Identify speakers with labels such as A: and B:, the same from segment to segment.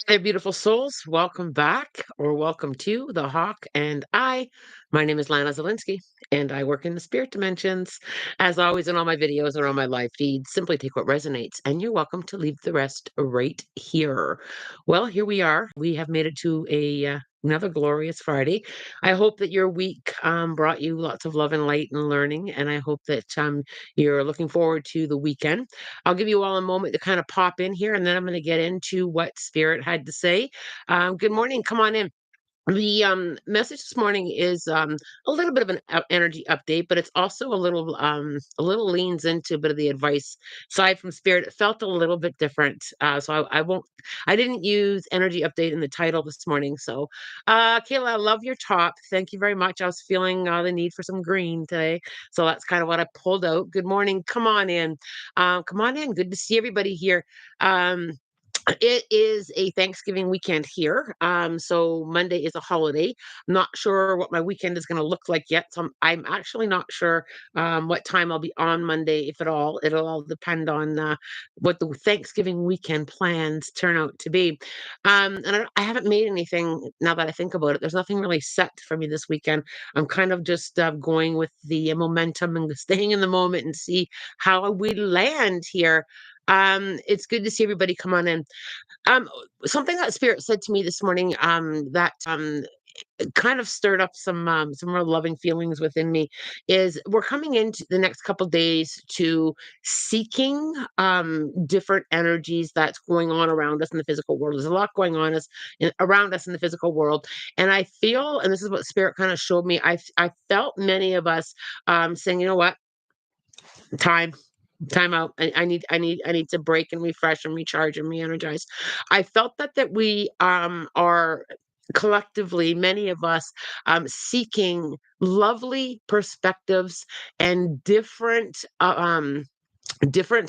A: Hey, beautiful souls. Welcome back or welcome to The Hawk and I. My name is Lana Zelinsky, and I work in the spirit dimensions. As always, in all my videos and on my live feeds, simply take what resonates, and you're welcome to leave the rest right here. Well, here we are. We have made it to another glorious Friday. I hope that your week brought you lots of love and light and learning, and I hope that you're looking forward to the weekend. I'll give you all a moment to kind of pop in here, and then I'm going to get into what Spirit had to say. Good morning. Come on in. The message this morning is a little bit of an energy update, but it's also a little leans into a bit of the advice side from Spirit. It felt a little bit different, so I won't. I didn't use energy update in the title this morning. So, Kayla, I love your top. Thank you very much. I was feeling the need for some green today, so that's kind of what I pulled out. Good morning. Come on in. Come on in. Good to see everybody here. Um, it is a Thanksgiving weekend here. So Monday is a holiday. I'm not sure what my weekend is going to look like yet. So I'm actually not sure what time I'll be on Monday, if at all. It'll all depend on what the Thanksgiving weekend plans turn out to be. I haven't made anything now that I think about it. There's nothing really set for me this weekend. I'm kind of just going with the momentum and staying in the moment and see how we land here. It's good to see everybody come on in. Um, Something that Spirit said to me this morning, that kind of stirred up some real loving feelings within me, is we're coming into the next couple days to seeking different energies that's going on around us in the physical world. There's a lot going on around us in the physical world, and I feel, and this is what Spirit kind of showed me. I felt many of us saying, you know what, time time out. I need to break and refresh and recharge and re-energize. I felt that we are collectively, many of us, seeking lovely perspectives and different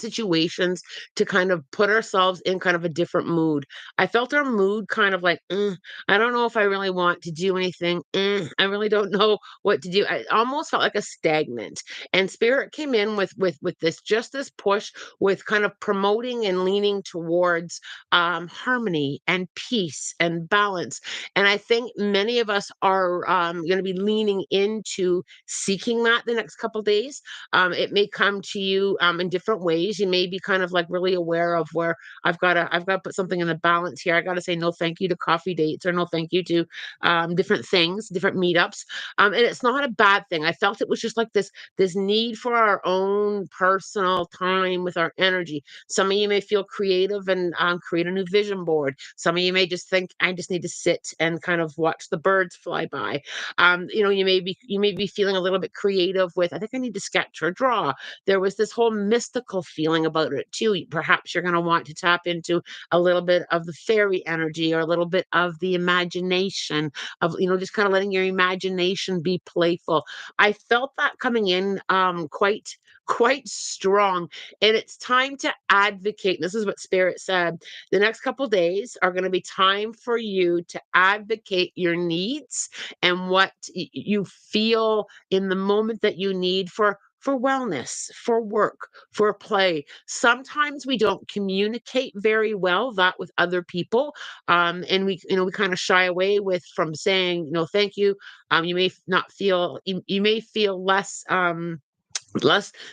A: situations to kind of put ourselves in kind of a different mood. I felt our mood kind of like, I don't know if I really want to do anything. I really don't know what to do. I almost felt like a stagnant. And Spirit came in with this, just this push with kind of promoting and leaning towards harmony and peace and balance. And I think many of us are going to be leaning into seeking that the next couple days. It may come to you in different ways. You may be kind of like really aware of where I've got to put something in the balance here. I got to say no thank you to coffee dates, or no thank you to different things, different meetups. And it's not a bad thing. I felt it was just like this need for our own personal time with our energy. Some of you may feel creative and create a new vision board. Some of you may just think, I just need to sit and kind of watch the birds fly by. You may be feeling a little bit creative with, I think I need to sketch or draw. There was this whole mystical feeling about it too. Perhaps you're going to want to tap into a little bit of the fairy energy, or a little bit of the imagination of, just kind of letting your imagination be playful. I felt that coming in quite strong, and it's time to advocate. This is what Spirit said. The next couple days are going to be time for you to advocate your needs and what you feel in the moment that you need for wellness, for work, for play. Sometimes we don't communicate very well that with other people, and we kind of shy away with from saying, thank you. You may not feel, you may feel less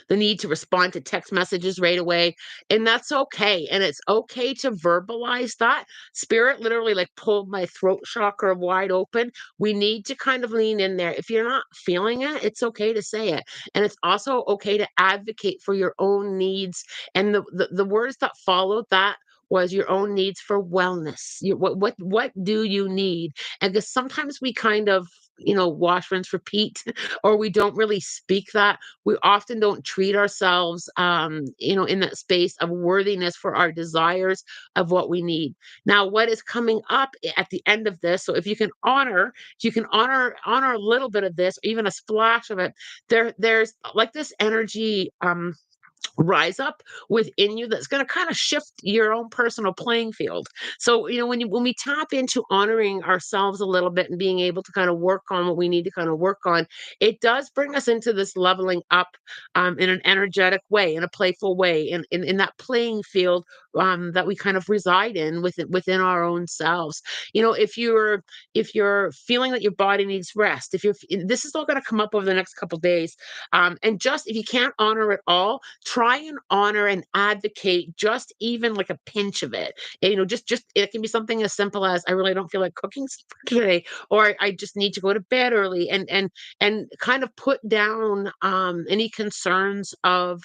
A: the need to respond to text messages right away, and that's okay. And it's okay to verbalize that. Spirit literally like pulled my throat chakra wide open. We need to kind of lean in there. If you're not feeling it, it's okay to say it, and it's also okay to advocate for your own needs. And the words that followed that was your own needs for wellness. What do you need? And because sometimes we kind of, wash, rinse, repeat, or we don't really speak that. We often don't treat ourselves, in that space of worthiness for our desires of what we need. Now, what is coming up at the end of this? So if you can honor a little bit of this, even a splash of it. There's like this energy. rise up within you that's going to kind of shift your own personal playing field. So, when we tap into honoring ourselves a little bit and being able to kind of work on what we need to kind of work on, it does bring us into this leveling up, in an energetic way, in a playful way, in that playing field, that we kind of reside in within our own selves. If you're feeling that your body needs rest, if this is all going to come up over the next couple days, and just if you can't honor it all, try and honor and advocate just even like a pinch of it. And, just it can be something as simple as, I really don't feel like cooking today, or I just need to go to bed early, and kind of put down any concerns of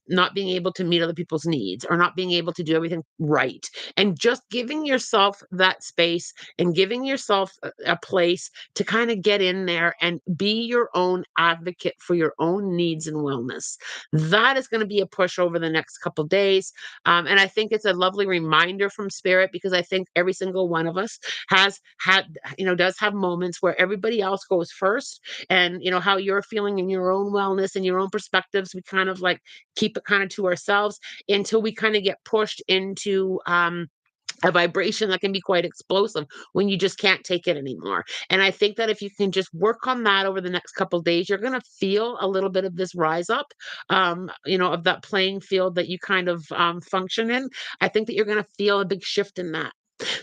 A: not being able to meet other people's needs or not being able to do everything right, and just giving yourself that space and giving yourself a place to kind of get in there and be your own advocate for your own needs and wellness. That is going to be a push over the next couple days. And I think it's a lovely reminder from spirit, because I think every single one of us has had, does have moments where everybody else goes first. And, how you're feeling in your own wellness and your own perspectives, we kind of like keep it kind of to ourselves until we kind of get pushed into, a vibration that can be quite explosive when you just can't take it anymore. And I think that if you can just work on that over the next couple days, you're going to feel a little bit of this rise up, of that playing field that you kind of function in. I think that you're going to feel a big shift in that.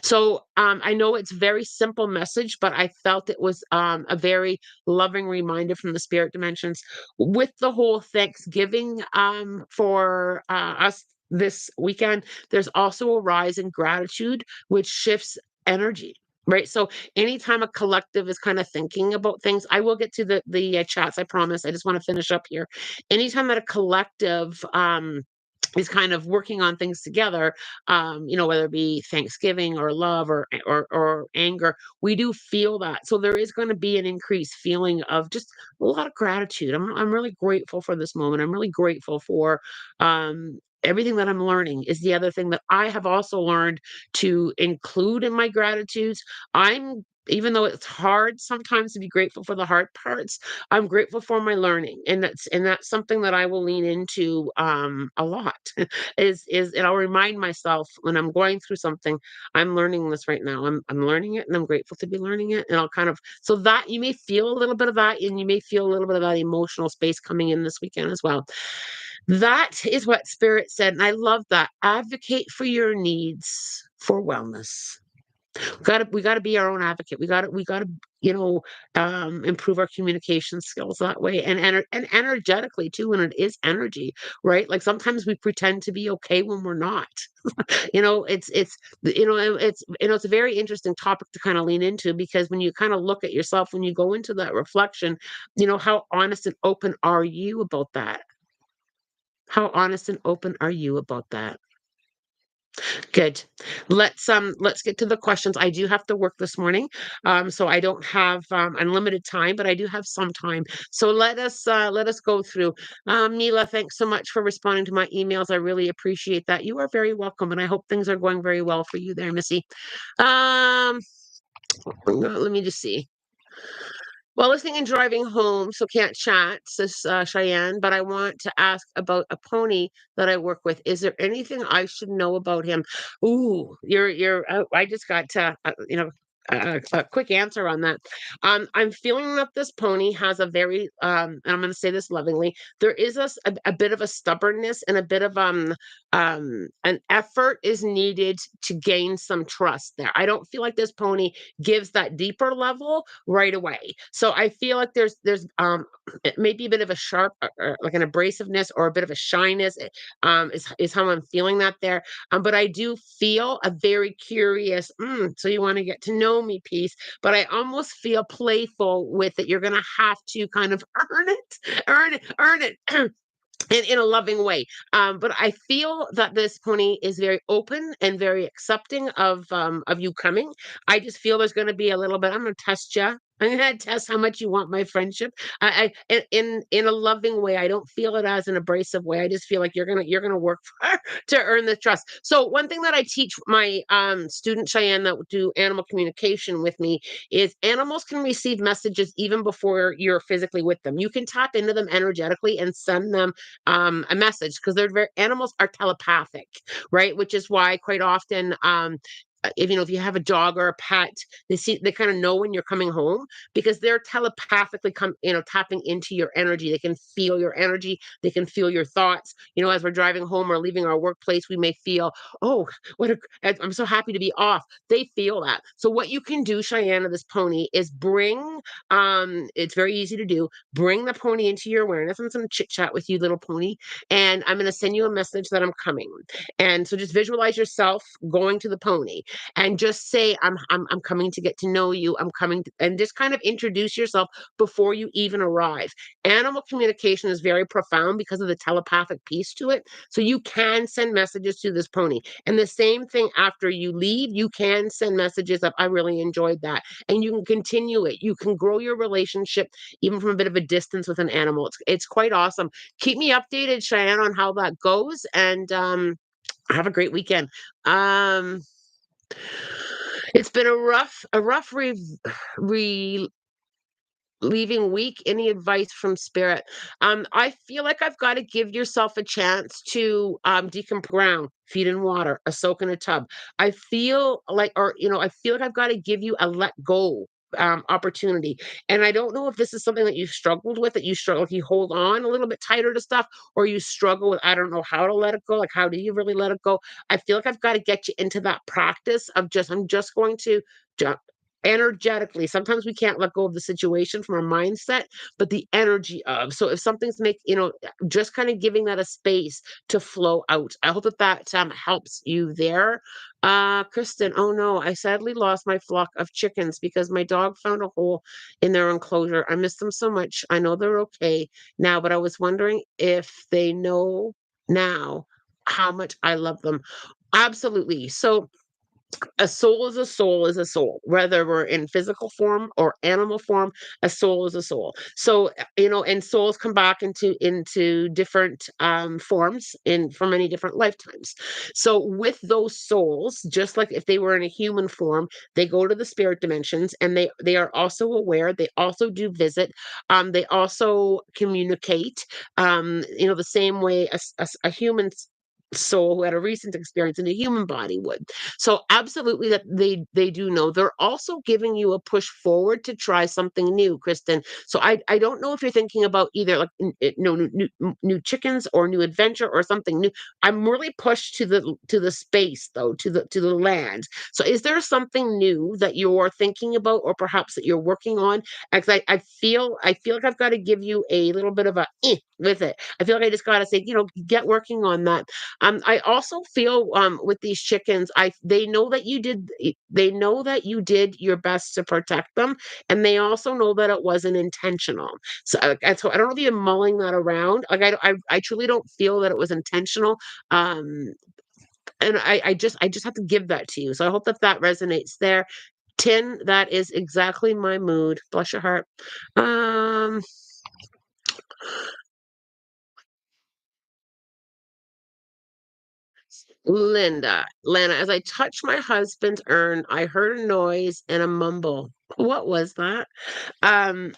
A: So, I know it's very simple message, but I felt it was a very loving reminder from the spirit dimensions with the whole Thanksgiving, for us this weekend. There's also a rise in gratitude, which shifts energy. Right. So anytime a collective is kind of thinking about things, I will get to the chats, I promise. I just want to finish up here. Anytime that a collective is kind of working on things together, whether it be Thanksgiving or love or anger, we do feel that. So there is going to be an increased feeling of just a lot of gratitude. I'm really grateful for this moment. I'm really grateful for everything that I'm learning. Is the other thing that I have also learned to include in my gratitudes. Even though it's hard sometimes to be grateful for the hard parts, I'm grateful for my learning, and that's something that I will lean into a lot. And I'll remind myself when I'm going through something, I'm learning this right now. I'm learning it, and I'm grateful to be learning it. And I'll kind of, so that you may feel a little bit of that, and you may feel a little bit of that emotional space coming in this weekend as well. That is what spirit said, and I love that. Advocate for your needs for wellness. We gotta be our own advocate. We gotta, improve our communication skills that way, and energetically too, when it is energy, right? Like sometimes we pretend to be okay when we're not. It's a very interesting topic to kind of lean into, because when you kind of look at yourself, when you go into that reflection, how honest and open are you about that? How honest and open are you about that? Good. Let's get to the questions. I do have to work this morning, so I don't have unlimited time, but I do have some time. So let us go through. Mila, thanks so much for responding to my emails. I really appreciate that. You are very welcome, and I hope things are going very well for you there, Missy. Um, let me just see. Well, listening and driving home, so can't chat, says Cheyenne, but I want to ask about a pony that I work with. Is there anything I should know about him? Ooh, I just got a quick answer on that. I'm feeling that this pony has a very, and I'm going to say this lovingly, there is a bit of a stubbornness and a bit of an effort is needed to gain some trust there. I don't feel like this pony gives that deeper level right away. So I feel like there's it may be a bit of a sharp, like an abrasiveness or a bit of a shyness, is how I'm feeling that there. But I do feel a very curious, so you want to get to know me piece, but I almost feel playful with it. You're gonna have to kind of earn it in a loving way. But I feel that this pony is very open and very accepting of you coming. I just feel there's going to be a little bit. I'm going to test you. I'm gonna test how much you want my friendship. In a loving way. I don't feel it as an abrasive way. I just feel like you're gonna work for to earn the trust. So one thing that I teach my student Cheyenne that do animal communication with me is animals can receive messages even before you're physically with them. You can tap into them energetically and send them a message because animals are telepathic, right? Which is why quite often if you have a dog or a pet, they kind of know when you're coming home because they're telepathically tapping into your energy. They can feel your energy, they can feel your thoughts. As we're driving home or leaving our workplace, we may feel, oh, I'm so happy to be off. They feel that. So what you can do, Cheyenne, of this pony is bring it's very easy to do, bring the pony into your awareness. I'm some chit chat with you, little pony, and I'm going to send you a message that I'm coming. And so just visualize yourself going to the pony and just say, I'm coming to get to know you. I'm coming and just kind of introduce yourself before you even arrive. Animal communication is very profound because of the telepathic piece to it. So you can send messages to this pony. And the same thing after you leave, you can send messages of, I really enjoyed that. And you can continue it. You can grow your relationship even from a bit of a distance with an animal. It's quite awesome. Keep me updated, Cheyenne, on how that goes. And have a great weekend. Um, it's been a rough re leaving week. Any advice from spirit? I feel like I've got to give yourself a chance to ground, feed in water, a soak in a tub. I feel like I've got to give you a let go opportunity. And I don't know if this is something that you've struggled with, that you struggle, like you hold on a little bit tighter to stuff, or you struggle with, I don't know how to let it go. Like, how do you really let it go? I feel like I've got to get you into that practice of I'm just going to ju- energetically. Sometimes we can't let go of the situation from our mindset, but the energy of. So if something's just kind of giving that a space to flow out. I hope that helps you there. Kristen, oh no, I sadly lost my flock of chickens because my dog found a hole in their enclosure. I miss them so much. I know they're okay now, but I was wondering if they know now how much I love them. Absolutely. So a soul is a soul is a soul, whether we're in physical form or animal form. A soul is a soul. So and souls come back into different forms in for many different lifetimes. So with those souls, just like if they were in a human form, they go to the spirit dimensions, and they are also aware. They also do visit. They also communicate, the same way a human soul who had a recent experience in a human body would. So absolutely, that they do know. They're also giving you a push forward to try something new, Kristen. So I don't know if you're thinking about either like new chickens or new adventure or something new. I'm really pushed to the space, though, to the land. So is there something new that you're thinking about, or perhaps that you're working on? Because I feel like I've got to give you a little bit of a with it. I feel like I just got to say, get working on that. I also feel with these chickens, I they know that you did your best to protect them, and they also know that it wasn't intentional. So I don't know if you're mulling that around. Like I truly don't feel that it was intentional. Um, and I just have to give that to you. So I hope that resonates there. Tin, that is exactly my mood. Bless your heart. Um, Lana, as I touched my husband's urn, I heard a noise and a mumble. What was that? Um,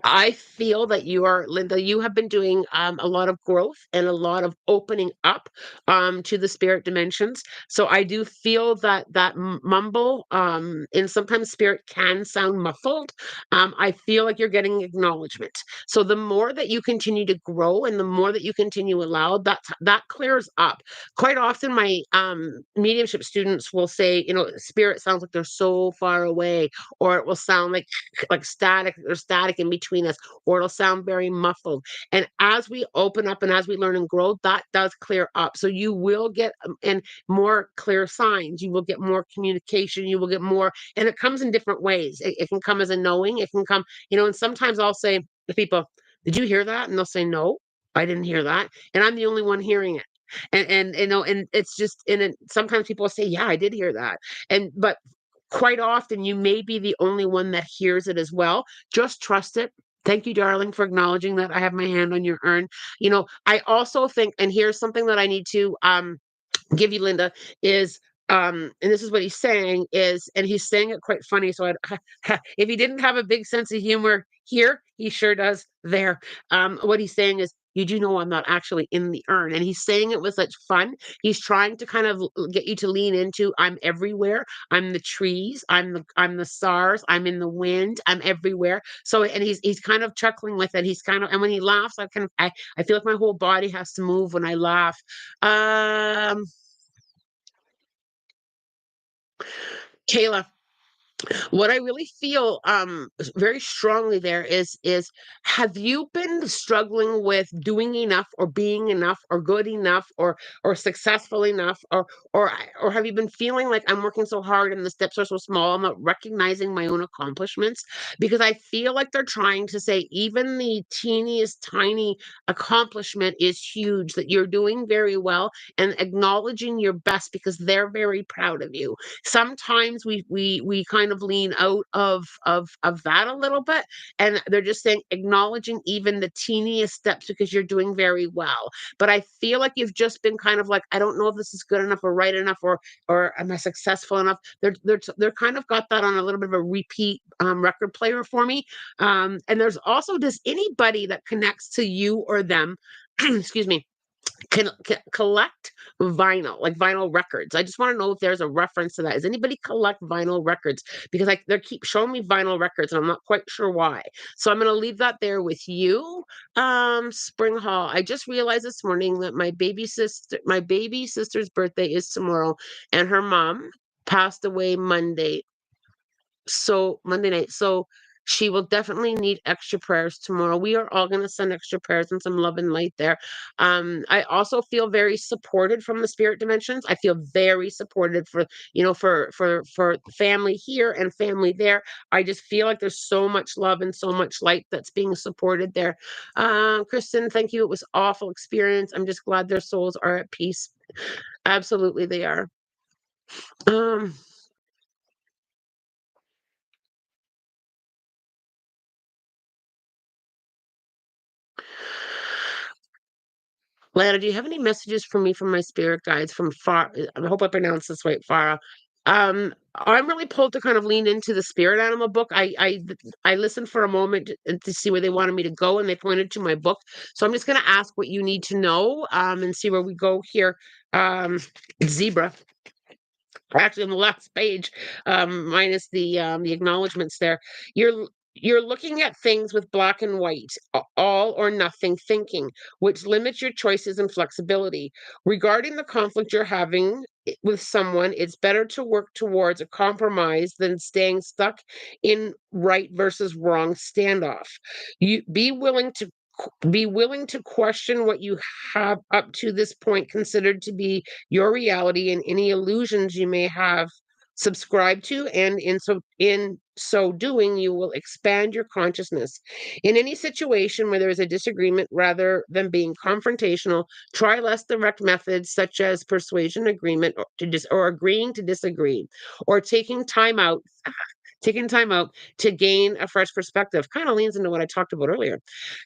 A: I feel that Linda, you have been doing a lot of growth and a lot of opening up to the spirit dimensions. So I do feel that mumble, and sometimes spirit can sound muffled. I feel like you're getting acknowledgement. So the more that you continue to grow and the more that you continue to allow, that clears up. Quite often, my mediumship students will say, spirit sounds like they're so far away, or it will sound like static or static in between us, or it'll sound very muffled. And as we open up and as we learn and grow, that does clear up. So you will get and more clear signs. You will get more communication. You will get more, and it comes in different ways. It can come as a knowing. It can come, and sometimes I'll say to people, "Did you hear that?" And they'll say, "No, I didn't hear that," and I'm the only one hearing it. And it's just, and sometimes people say, "Yeah, I did hear that," but quite often you may be the only one that hears it as well. Just trust it. Thank you, darling, for acknowledging that I have my hand on your urn. I also think, and here's something that I need to give you, Linda, is and this is what he's saying is, and he's saying it quite funny. So if he didn't have a big sense of humor here, he sure does there. What he's saying is, you do know I'm not actually in the urn. And he's saying it with such fun. He's trying to kind of get you to lean into, I'm everywhere. I'm the trees. I'm the stars. I'm in the wind. I'm everywhere. So, and he's kind of chuckling with it. He's kind of, and when he laughs, I feel like my whole body has to move when I laugh. Um, Kayla, what I really feel very strongly there is have you been struggling with doing enough or being enough or good enough or successful enough or have you been feeling like I'm working so hard and the steps are so small, I'm not recognizing my own accomplishments? Because I feel like they're trying to say even the teeniest tiny accomplishment is huge, that you're doing very well and acknowledging your best because they're very proud of you. Sometimes we kind of lean out of that a little bit, and they're just saying acknowledging even the teeniest steps because you're doing very well. But I feel like you've just been kind of like, I don't know if this is good enough or right enough or am I successful enough. They're kind of got that on a little bit of a repeat record player for me. And there's also, does anybody that connects to you or them excuse me, can collect vinyl, like vinyl records? I just want to know if there's a reference to that. Does anybody collect vinyl records? Because they keep showing me vinyl records, and I'm not quite sure why. So I'm going to leave that there with you. Spring Hall. I just realized this morning that my baby sister's birthday is tomorrow, and her mom passed away Monday night. So she will definitely need extra prayers tomorrow. We are all going to send extra prayers and some love and light there. I also feel very supported from the spirit dimensions. I feel very supported for family here and family there. I just feel like there's so much love and so much light that's being supported there. Kristen, thank you. It was awful experience. I'm just glad their souls are at peace. Absolutely, they are. Um, Lana, do you have any messages for me from my spirit guides from far? I hope I pronounced this right, Farah. I'm really pulled to kind of lean into the spirit animal book. I listened for a moment to see where they wanted me to go, and they pointed to my book. So I'm just going to ask what you need to know, and see where we go here. Um, Zebra, actually on the last page, minus the acknowledgments there. You're looking at things with black and white, all or nothing thinking, which limits your choices and flexibility. Regarding the conflict you're having with someone, it's better to work towards a compromise than staying stuck in right versus wrong standoff. You be willing to question what you have up to this point considered to be your reality and any illusions you may have subscribed to, and in so doing you will expand your consciousness. In any situation where there is a disagreement, rather than being confrontational, try less direct methods such as persuasion, agreement, or agreeing to disagree, or taking time out to gain a fresh perspective. Kind of leans into what I talked about earlier.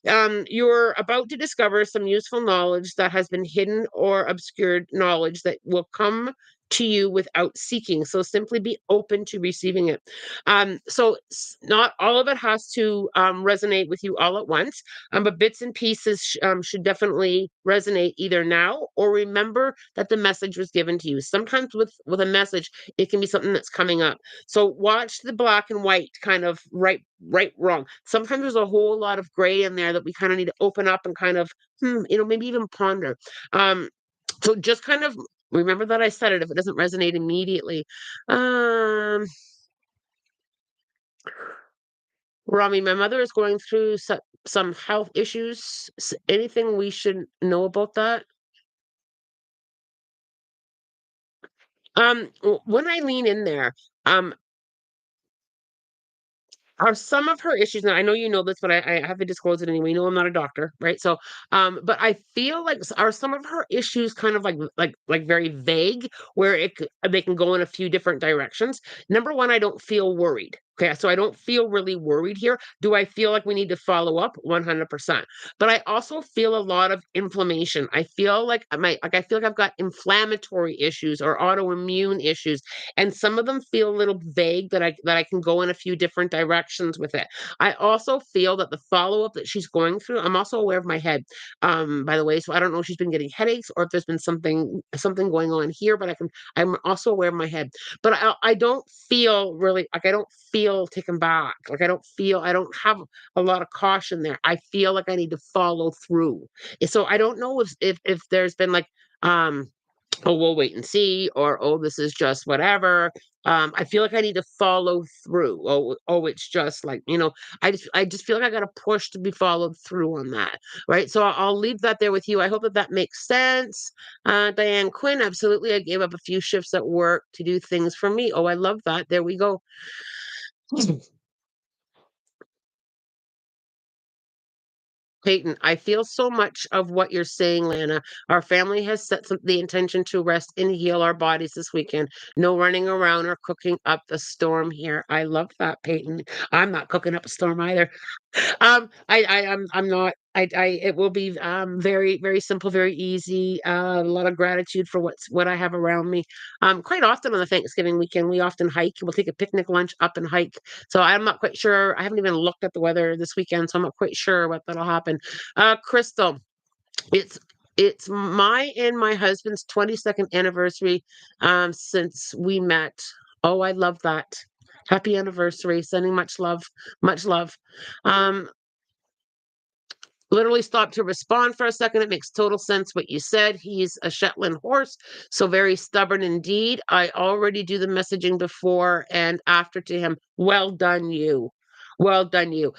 A: You're about to discover some useful knowledge that has been hidden or obscured knowledge that will come to you without seeking. So simply be open to receiving it. Not all of it has to resonate with you all at once, but bits and pieces should definitely resonate either now or remember that the message was given to you. Sometimes with a message, it can be something that's coming up. So watch the black and white kind of right, wrong. Sometimes there's a whole lot of gray in there that we kind of need to open up and kind of, maybe even ponder. Um, so just kind of remember that I said it if it doesn't resonate immediately. Um, Rami, my mother is going through some health issues. Anything we should know about that? When I lean in there, um, Are some of her issues, and I know you know this, but I have to disclose it anyway. You know I'm not a doctor, right? So, but I feel like are some of her issues kind of like very vague, where they can go in a few different directions. Number one, I don't feel worried. Okay, so I don't feel really worried here. Do I feel like we need to follow up? 100%. But I also feel a lot of inflammation. I feel like I feel like I've got inflammatory issues or autoimmune issues, and some of them feel a little vague that I can go in a few different directions with it. I also feel that the follow-up that she's going through, I'm also aware of my head, by the way, so I don't know if she's been getting headaches or if there's been something going on here, but I'm also aware of my head. But I don't feel really like I don't feel taken back. Like I don't have a lot of caution there. I feel like I need to follow through. So I don't know if there's been like um oh, we'll wait and see, or oh, this is just whatever. I feel like I need to follow through. Oh, it's just like, I just feel like I got to push to be followed through on that, right? So I'll leave that there with you. I hope that that makes sense. Diane Quinn, absolutely. I gave up a few shifts at work to do things for me. Oh, I love that. There we go. Peyton, I feel so much of what you're saying, Lana. Our family has set the intention to rest and heal our bodies this weekend. No running around or cooking up a storm here. I love that, Peyton. I'm not cooking up a storm either. I'm not. It will be very very simple, very easy. A lot of gratitude for what I have around me. Quite often on the Thanksgiving weekend, we often hike. We'll take a picnic lunch up and hike. So I'm not quite sure. I haven't even looked at the weather this weekend, so I'm not quite sure what that'll happen. Crystal, it's it's my and my husband's 22nd anniversary since we met. Oh, I love that. Happy anniversary. Sending much love. Much love. Um, Literally stopped to respond for a second. It makes total sense what you said. He's a Shetland horse, so very stubborn indeed. I already do the messaging before and after to him. Well done, you. Well done, you.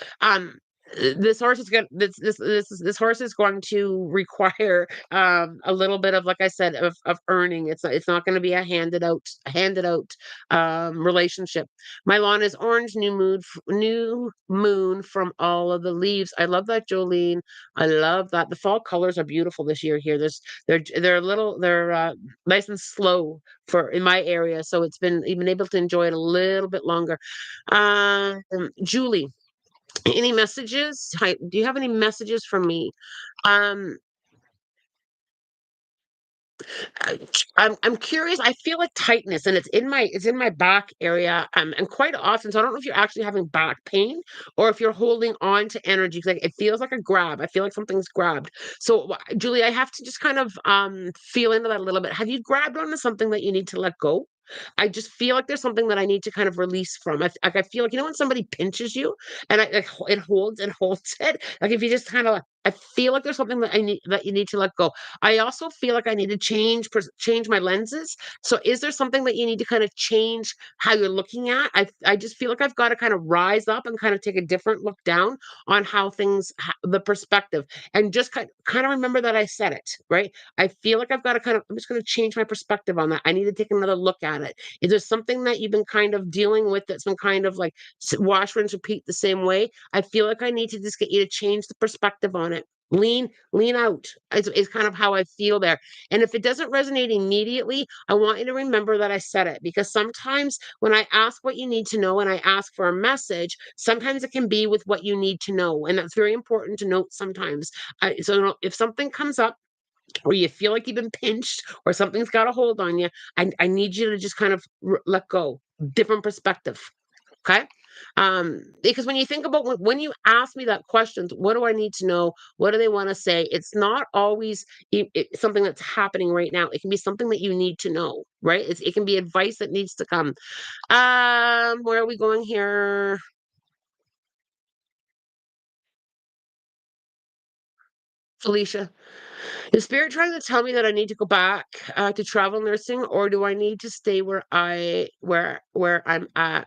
A: This horse is going this horse is going to require a little bit of, like I said, of earning. It's not going to be a handed out relationship. My lawn is orange, new moon from all of the leaves. I love that, Jolene. I love that. The fall colors are beautiful this year here. They're nice and slow for in my area, so you've been able to enjoy it a little bit longer. Julie, any messages? Hi, do you have any messages for me? Um, I I'm curious. I feel like tightness, and it's in my back area. And quite often, so I don't know if you're actually having back pain or if you're holding on to energy. Like it feels like a grab. I feel like something's grabbed. So, Julie, I have to just kind of feel into that a little bit. Have you grabbed onto something that you need to let go? I just feel like there's something that I need to kind of release from. I feel like when somebody pinches you and it holds and holds it. Like if you just kind of, I feel like there's something that you need to let go. I also feel like I need to change my lenses. So is there something that you need to kind of change how you're looking at? I just feel like I've got to kind of rise up and kind of take a different look down on how the perspective, and just kind of remember that I said it, right? I feel like I've got to I'm just going to change my perspective on that. I need to take another look at it. Is there something that you've been kind of dealing with that's been kind of like wash, rinse, repeat the same way? I feel like I need to just get you to change the perspective on it. Lean out is kind of how I feel there. And if it doesn't resonate immediately, I want you to remember that I said it, because sometimes when I ask what you need to know and I ask for a message, sometimes it can be with what you need to know. And that's very important to note sometimes. So if something comes up or you feel like you've been pinched or something's got a hold on you, I need you to just kind of let go, different perspective. Okay. Because when you think about when you ask me that questions, what do I need to know? What do they want to say? It's not always something that's happening right now. It can be something that you need to know, right? It can be advice that needs to come. Where are we going here? Felicia, is spirit trying to tell me that I need to go back to travel nursing, or do I need to stay where I'm at?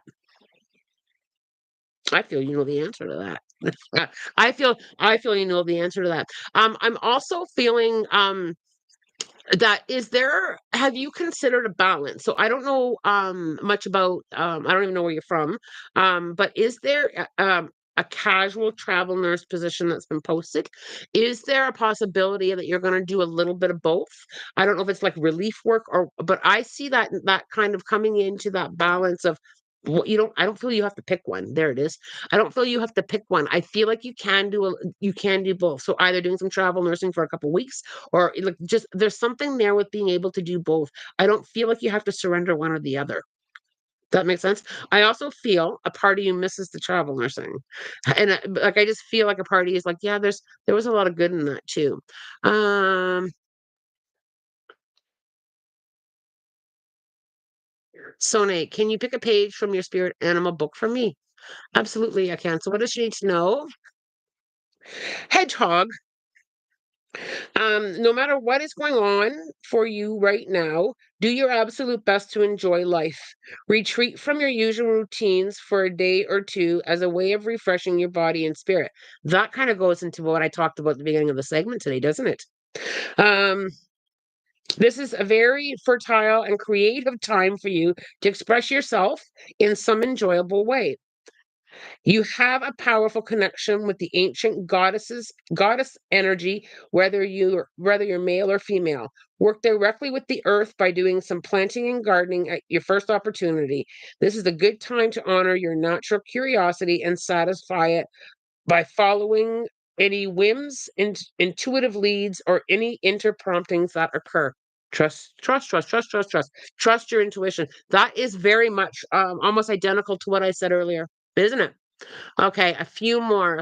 A: I feel you know the answer to that. I feel you know the answer to that. I'm also feeling That is there have you considered a balance? So I don't know much about I don't even know where you're from. But is there a casual travel nurse position that's been posted? Is there a possibility that you're going to do a little bit of both? I don't know if it's like relief work or but I see that kind of coming into that balance of you don't I don't feel you have to pick one. There it is. I don't feel you have to pick one. I feel like you can do both. So either doing some travel nursing for a couple weeks or like just there's something there with being able to do both. I don't feel like you have to surrender one or the other. That makes sense. I also feel a part of you misses the travel nursing, and like I just feel like a part of you is like, yeah, there was a lot of good in that too. Um, so Nate, can you pick a page from your spirit animal book for me? Absolutely, I can. So what does she need to know? Hedgehog. No matter what is going on for you right now, do your absolute best to enjoy life. Retreat from your usual routines for a day or two as a way of refreshing your body and spirit. That kind of goes into what I talked about at the beginning of the segment today, doesn't it? Um, this is a very fertile and creative time for you to express yourself in some enjoyable way. You have a powerful connection with the ancient goddess energy, whether you're male or female. Work directly with the earth by doing some planting and gardening at your first opportunity. This is a good time to honor your natural curiosity and satisfy it by following any whims, intuitive leads, or any interpromptings that occur. Trust. Trust your intuition. That is very much almost identical to what I said earlier, isn't it? Okay, a few more.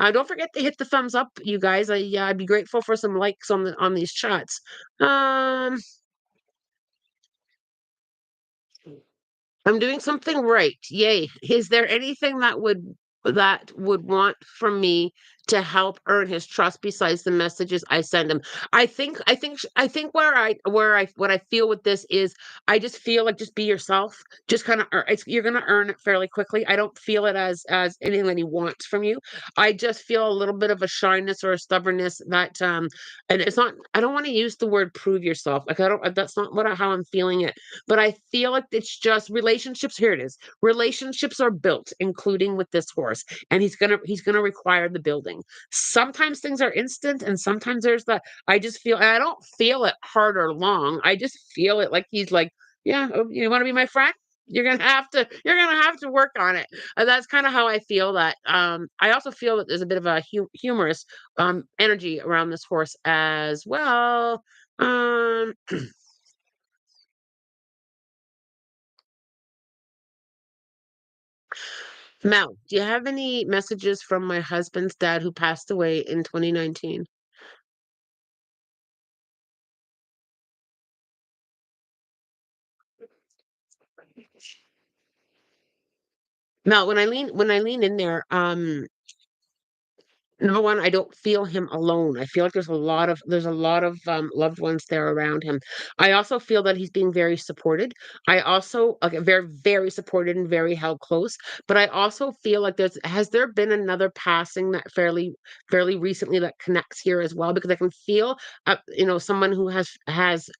A: Don't forget to hit the thumbs up, you guys. I'd be grateful for some likes on these chats. Um, I'm doing something right. Yay. Is there anything that would want from me to help earn his trust besides the messages I send him? I think where I what I feel with this is I just feel like just be yourself. Just kind of you're going to earn it fairly quickly. I don't feel it as anything that he wants from you. I just feel a little bit of a shyness or a stubbornness that and it's not I don't want to use the word prove yourself. Like I don't that's not how I'm feeling it, but I feel like it's just relationships. Here it is. Relationships are built, including with this horse, and he's gonna require the building. Sometimes things are instant, and sometimes there's that. I just feel, and I don't feel it hard or long. I just feel it like he's like, yeah, you want to be my friend? You're gonna have to work on it. And that's kind of how I feel that. I also feel that there's a bit of a humorous energy around this horse as well. Um, Mel, do you have any messages from my husband's dad who passed away in 2019? Mel, when I lean in there, number one, I don't feel him alone. I feel like there's a lot of loved ones there around him. I also feel that he's being very supported. I also okay, very supported and very held close. But I also feel like has there been another passing that fairly recently that connects here as well? Because I can feel someone who has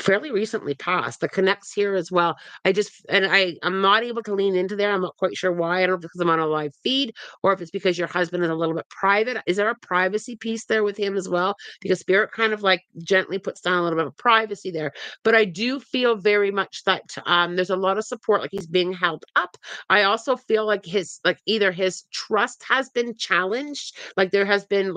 A: fairly recently passed that connects here as well. I'm not able to lean into there. I'm not quite sure why. I don't know if it's because I'm on a live feed or if it's because your husband is a little bit private. Is there a privacy piece there with him as well? Because spirit kind of like gently puts down a little bit of privacy there. But I do feel very much that there's a lot of support, like he's being held up. I also feel like either his trust has been challenged, like there has been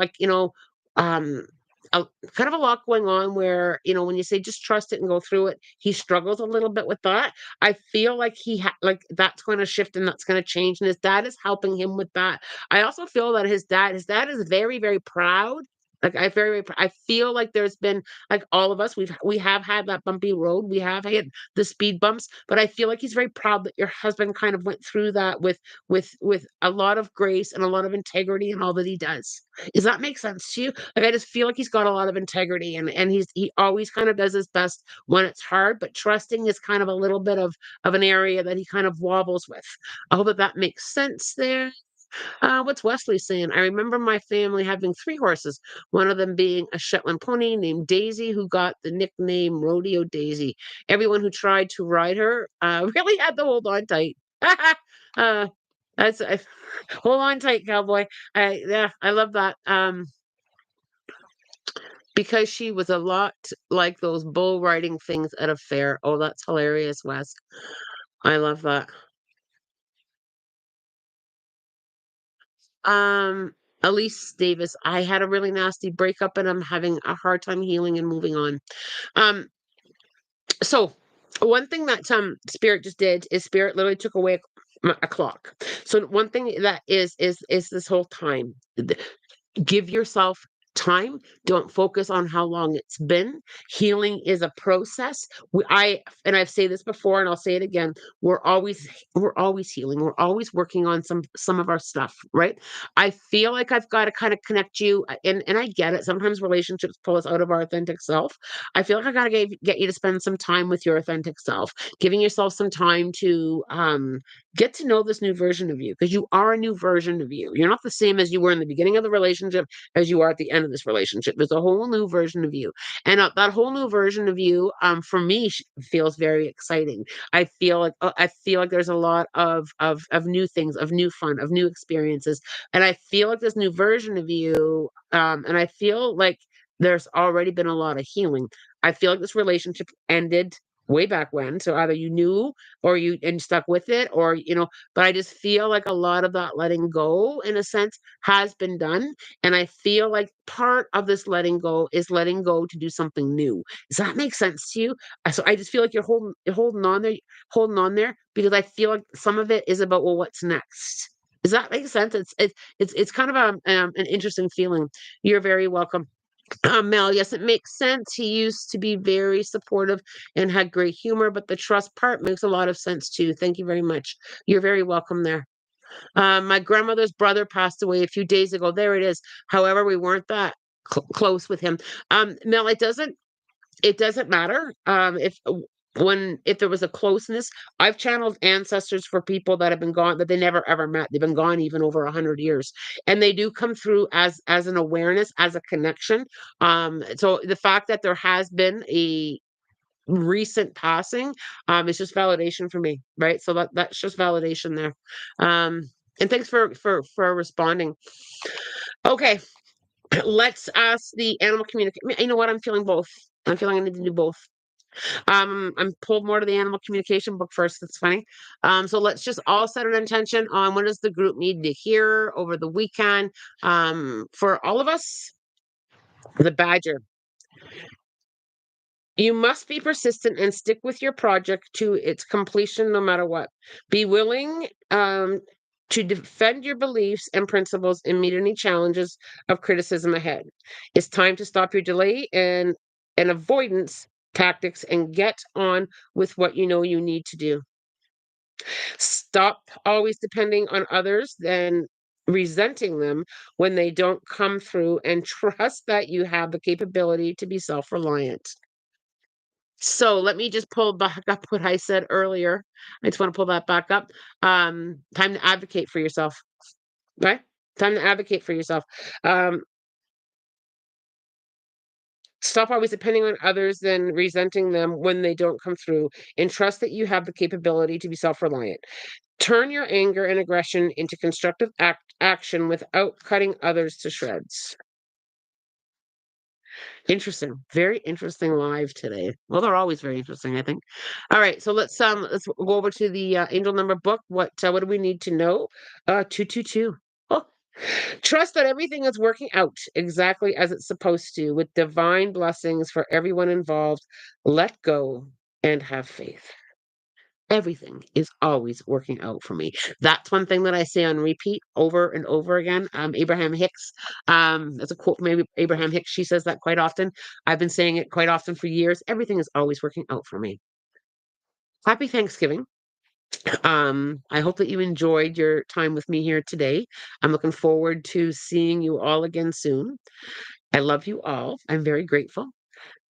A: um a kind of a lot going on where, when you say just trust it and go through it, he struggles a little bit with that. I feel like like that's going to shift and that's going to change, and his dad is helping him with that. I also feel that his dad is very, very proud. Like I feel like there's been like all of us, we have had that bumpy road, we have had the speed bumps, but I feel like he's very proud that your husband kind of went through that with a lot of grace and a lot of integrity in all that he does. Does that make sense to you? Like I just feel like he's got a lot of integrity, and he always kind of does his best when it's hard, but trusting is kind of a little bit of an area that he kind of wobbles with. I hope that makes sense there. What's Wesley saying? I remember my family having three horses, one of them being a Shetland pony named Daisy, who got the nickname Rodeo Daisy. Everyone who tried to ride her really had to hold on tight. uh, that's hold on tight, cowboy. Yeah, I love that. Because she was a lot like those bull riding things at a fair. Oh, that's hilarious, Wes. I love that. Um, Elise Davis, I had a really nasty breakup and I'm having a hard time healing and moving on. Um, so one thing that Spirit just did is Spirit literally took away a clock. So one thing that is this whole time. Give yourself time. Don't focus on how long it's been. Healing is a process. I've said this before and I'll say it again. We're always healing. We're always working on some of our stuff, right? I feel like I've got to kind of connect you, and I get it. Sometimes relationships pull us out of our authentic self. I feel like I got to get you to spend some time with your authentic self, giving yourself some time to get to know this new version of you, because you are a new version of you. You're not the same as you were in the beginning of the relationship as you are at the end of this relationship. There's a whole new version of you. And that whole new version of you, for me, feels very exciting. I feel like there's a lot of new things, of new fun, of new experiences. And I feel like this new version of you, and I feel like there's already been a lot of healing. I feel like this relationship ended way back when. So either you knew or you and stuck with it, or but I just feel like a lot of that letting go in a sense has been done. And I feel like part of this letting go is letting go to do something new. Does that make sense to you? So I just feel like you're holding on there, because I feel like some of it is about, well, what's next? Does that make sense? It's kind of an interesting feeling. You're very welcome. Mel, yes, it makes sense. He used to be very supportive and had great humor, but the trust part makes a lot of sense too. Thank you very much. You're very welcome there. My grandmother's brother passed away a few days ago. There it is. However, we weren't that close with him. Mel, it doesn't matter. If there was a closeness, I've channeled ancestors for people that have been gone that they never ever met. They've been gone even over 100 years, and they do come through as an awareness, as a connection. So the fact that there has been a recent passing, is just validation for me, right? So that's just validation there. And thanks for responding. Okay, let's ask the animal communication. You know what? I'm feeling both. I'm feeling I need to do both. I'm pulled more to the animal communication book first. That's funny. So let's just all set an intention on what does the group need to hear over the weekend. For all of us, the badger. You must be persistent and stick with your project to its completion no matter what. Be willing to defend your beliefs and principles and meet any challenges of criticism ahead. It's time to stop your delay and avoidance tactics and get on with what you know you need to do. Stop always depending on others, then resenting them when they don't come through, and trust that you have the capability to be self reliant. So let me just pull back up what I said earlier. I just want to pull that back up. Time to advocate for yourself, right? Time to advocate for yourself. Um, Stop always depending on others and resenting them when they don't come through, and trust that you have the capability to be self reliant. Turn your anger and aggression into constructive action without cutting others to shreds. Interesting. Very interesting live today. Well, they're always very interesting, I think. All right, so let's go over to the angel number book. What do we need to know? 222. Oh, trust that everything is working out exactly as it's supposed to, with divine blessings for everyone involved. Let go and have faith. Everything is always working out for me. That's one thing that I say on repeat over and over again. Abraham Hicks, that's a quote from Abraham Hicks. She says that quite often. I've been saying it quite often for years. Everything is always working out for me. Happy Thanksgiving. I hope that you enjoyed your time with me here today. I'm looking forward to seeing you all again soon. I love you all. I'm very grateful.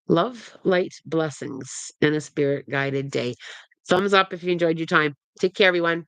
A: Love, light, blessings, and a spirit guided day. Thumbs up if you enjoyed your time. Take care, everyone.